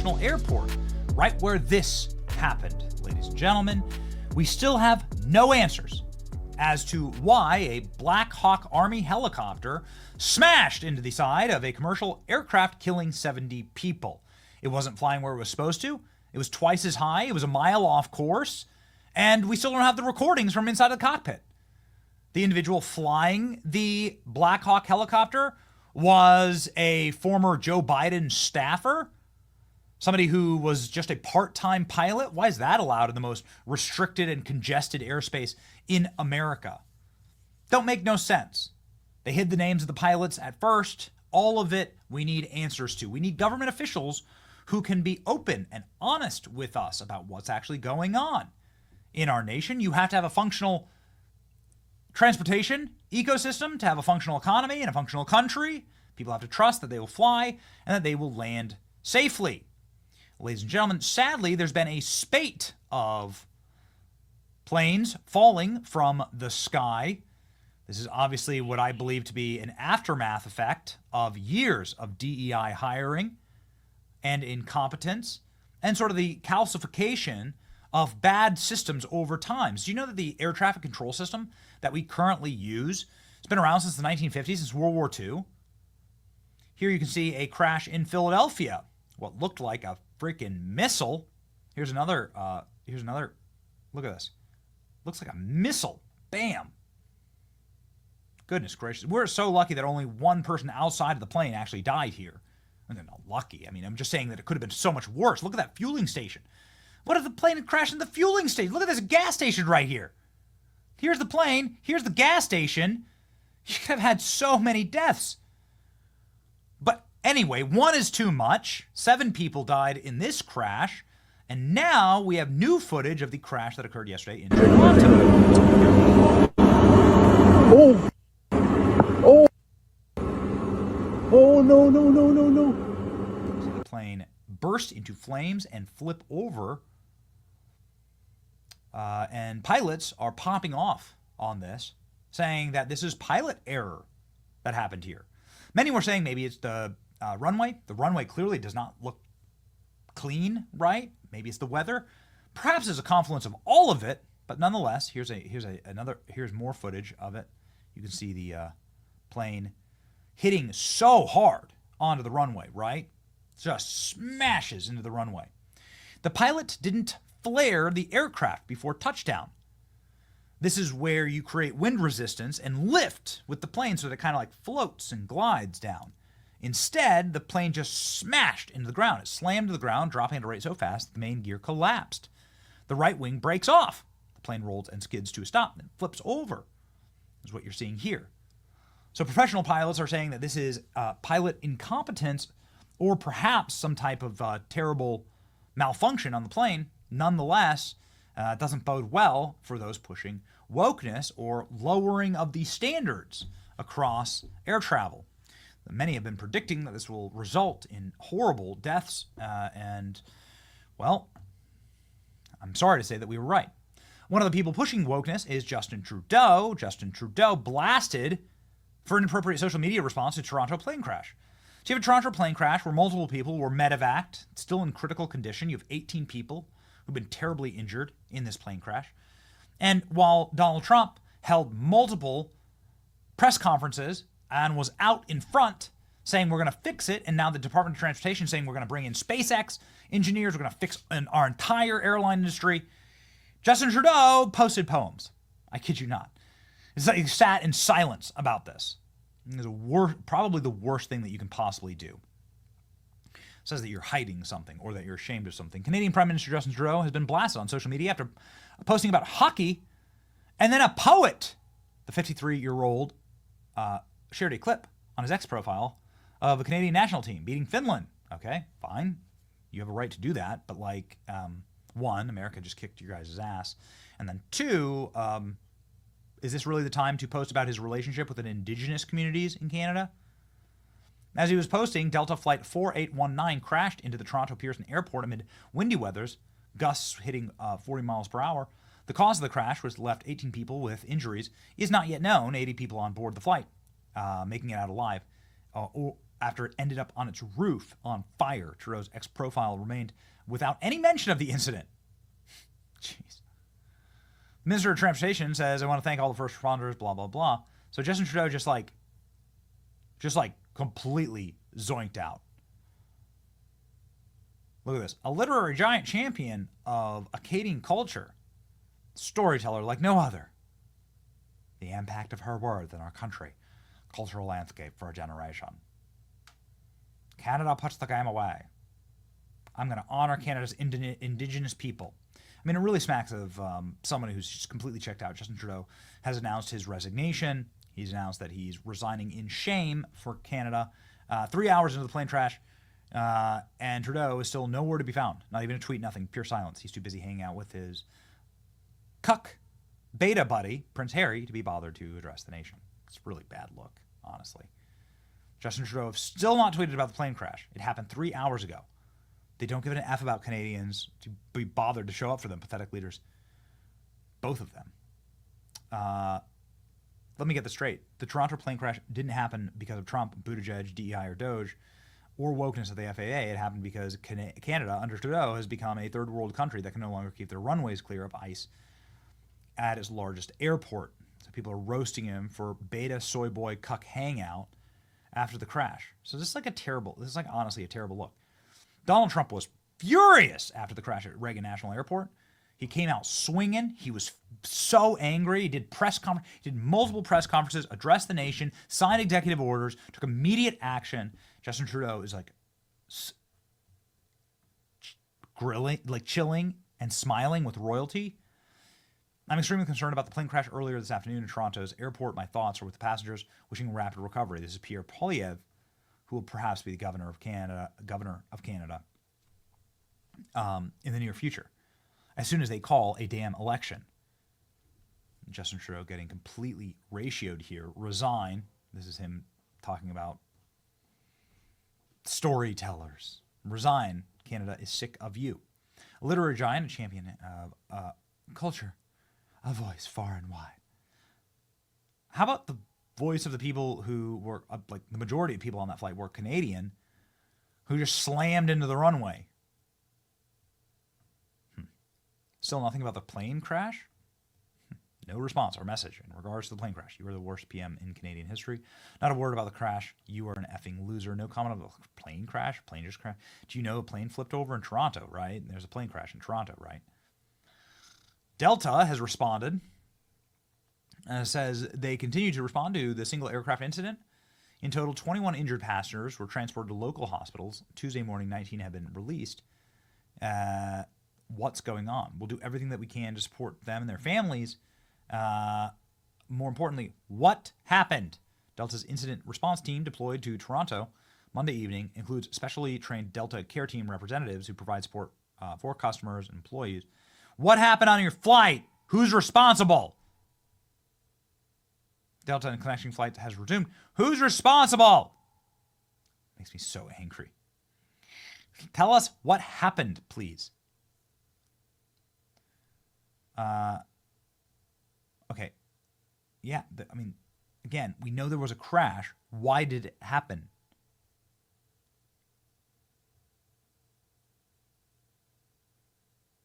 Airport, right where this happened. Ladies and gentlemen, we still have no answers as to why a Black Hawk Army helicopter smashed into the side of a commercial aircraft, killing 70 people. It wasn't flying where it was supposed to. It was twice as high. It was a mile off course. And we still don't have the recordings from inside the cockpit. The individual flying the Black Hawk helicopter was a former Joe Biden staffer, somebody who was just a part-time pilot. Why is that allowed in the most restricted and congested airspace in America? Don't make no sense. They hid the names of the pilots at first. All of it we need answers to. We need government officials who can be open and honest with us about what's actually going on in our nation. You have to have a functional transportation ecosystem to have a functional economy and a functional country. People have to trust that they will fly and that they will land safely. Ladies and gentlemen, sadly, there's been a spate of planes falling from the sky. This is obviously what I believe to be an aftermath effect of years of DEI hiring and incompetence and sort of the calcification of bad systems over time. So you know that the air traffic control system that we currently use has been around since the 1950s, since World War II. Here you can see a crash in Philadelphia. What looked like a freaking missile. Here's another, look at this. Looks like a missile. Bam. Goodness gracious. We're so lucky that only one person outside of the plane actually died here. I'm not lucky. I mean, I'm just saying that it could have been so much worse. Look at that fueling station. What if the plane had crashed in the fueling station? Look at this gas station right here. Here's the plane. Here's the gas station. You could have had so many deaths. But anyway, one is too much. 7 people died in this crash. And now we have new footage of the crash that occurred yesterday in Toronto. Oh! Oh! Oh, no, no, no, no, no. So the plane burst into flames and flip over. And pilots are popping off on this, saying that this is pilot error that happened here. Many were saying maybe it's the runway. The runway clearly does not look clean, right? Maybe it's the weather. Perhaps it's a confluence of all of it, but nonetheless, here's more footage of it. You can see the plane hitting so hard onto the runway, right? Just smashes into the runway. The pilot didn't flare the aircraft before touchdown. This is where you create wind resistance and lift with the plane so that it kind of like floats and glides down. Instead, the plane just smashed into the ground. It slammed to the ground, dropping at a rate so fast the main gear collapsed. The right wing breaks off. The plane rolls and skids to a stop, then flips over. Is what you're seeing here. So professional pilots are saying that this is pilot incompetence or perhaps some type of terrible malfunction on the plane. Nonetheless, it doesn't bode well for those pushing wokeness or lowering of the standards across air travel. Many have been predicting that this will result in horrible deaths, and, well, I'm sorry to say that we were right. One of the people pushing wokeness is Justin Trudeau. Justin Trudeau blasted for an inappropriate social media response to Toronto plane crash. So you have a Toronto plane crash where multiple people were medevaced, still in critical condition. You have 18 people who've been terribly injured in this plane crash. And while Donald Trump held multiple press conferences and was out in front saying we're going to fix it, and now the Department of Transportation saying we're going to bring in SpaceX engineers, we're going to fix our entire airline industry, Justin Trudeau posted poems. I kid you not. It's like he sat in silence about this. It's probably the worst thing that you can possibly do. It says that you're hiding something or that you're ashamed of something. Canadian Prime Minister Justin Trudeau has been blasted on social media after posting about hockey, and then a poet, the 53-year-old, shared a clip on his X profile of a Canadian national team beating Finland. Okay, fine. You have a right to do that, but like, one, America just kicked your guys' ass. And then two, is this really the time to post about his relationship with an indigenous communities in Canada? As he was posting, Delta Flight 4819 crashed into the Toronto Pearson Airport amid windy weathers, gusts hitting 40 miles per hour. The cause of the crash, which left 18 people with injuries, is not yet known. 80 people on board the flight, making it out alive, after it ended up on its roof on fire. Trudeau's ex-profile remained without any mention of the incident. Jeez. The Minister of Transportation says, I want to thank all the first responders, blah, blah, blah. So Justin Trudeau just completely zoinked out. Look at this. A literary giant champion of Acadian culture, storyteller like no other. The impact of her words in our country, cultural landscape for a generation. Canada puts the game away. I'm going to honor Canada's Indigenous people. I mean, it really smacks of someone who's just completely checked out. Justin Trudeau has announced his resignation. He's announced that he's resigning in shame for Canada. 3 hours into the plane crash, and Trudeau is still nowhere to be found. Not even a tweet, nothing. Pure silence. He's too busy hanging out with his cuck beta buddy, Prince Harry, to be bothered to address the nation. It's a really bad look, honestly. Justin Trudeau still not tweeted about the plane crash. It happened 3 hours ago. They don't give an F about Canadians to be bothered to show up for them, pathetic leaders. Both of them. Let me get this straight. The Toronto plane crash didn't happen because of Trump, Buttigieg, DEI, or Doge, or wokeness of the FAA. It happened because Canada, under Trudeau, has become a third world country that can no longer keep their runways clear of ice at its largest airport. So people are roasting him for beta soy boy cuck hangout after the crash. So this is honestly a terrible look. Donald Trump was furious after the crash at Reagan National Airport. He came out swinging. He was so angry. He did multiple press conferences, addressed the nation, signed executive orders, took immediate action. Justin Trudeau is chilling and smiling with royalty. I'm extremely concerned about the plane crash earlier this afternoon in Toronto's airport. My thoughts are with the passengers wishing rapid recovery. This is Pierre Poilievre, who will perhaps be the governor of Canada in the near future, as soon as they call a damn election. Justin Trudeau getting completely ratioed here. Resign. This is him talking about storytellers. Resign. Canada is sick of you. A literary giant, a champion of culture, a voice far and wide. How about the voice of the people who were, the majority of people on that flight were Canadian, who just slammed into the runway? Still nothing about the plane crash? No response or message in regards to the plane crash. You were the worst PM in Canadian history. Not a word about the crash. You are an effing loser. No comment about the plane crash. Plane just crashed. Do you know a plane flipped over in Toronto, right? There's a plane crash in Toronto, right? Delta has responded. Says they continue to respond to the single aircraft incident. In total, 21 injured passengers were transported to local hospitals. Tuesday morning, 19 have been released. What's going on? We'll do everything that we can to support them and their families. More importantly, what happened? Delta's incident response team deployed to Toronto Monday evening includes specially trained Delta care team representatives who provide support for customers and employees. What happened on your flight? Who's responsible? Delta and connecting flight has resumed. Who's responsible? Makes me so angry. Tell us what happened, please. Okay. Yeah, again, we know there was a crash. Why did it happen?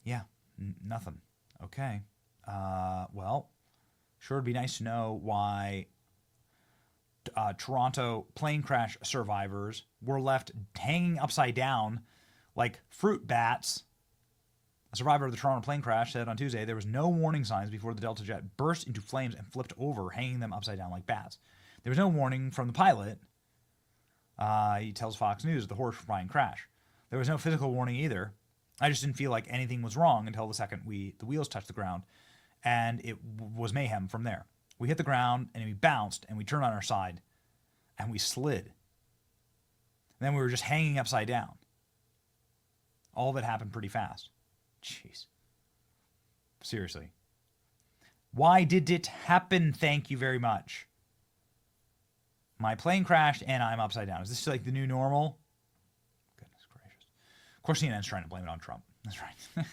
Yeah, nothing. Okay. Well, sure, it'd be nice to know why Toronto plane crash survivors were left hanging upside down like fruit bats. A survivor of the Toronto plane crash said on Tuesday there was no warning signs before the Delta jet burst into flames and flipped over, hanging them upside down like bats. There was no warning from the pilot. He tells Fox News of the horrifying crash. There was no physical warning either. I just didn't feel like anything was wrong until the second the wheels touched the ground, and it was mayhem from there. We hit the ground, and we bounced, and we turned on our side, and we slid. And then we were just hanging upside down. All of it happened pretty fast. Jeez. Seriously. Why did it happen? Thank you very much. My plane crashed and I'm upside down. Is this like the new normal? Goodness gracious. Of course, CNN's trying to blame it on Trump. That's right.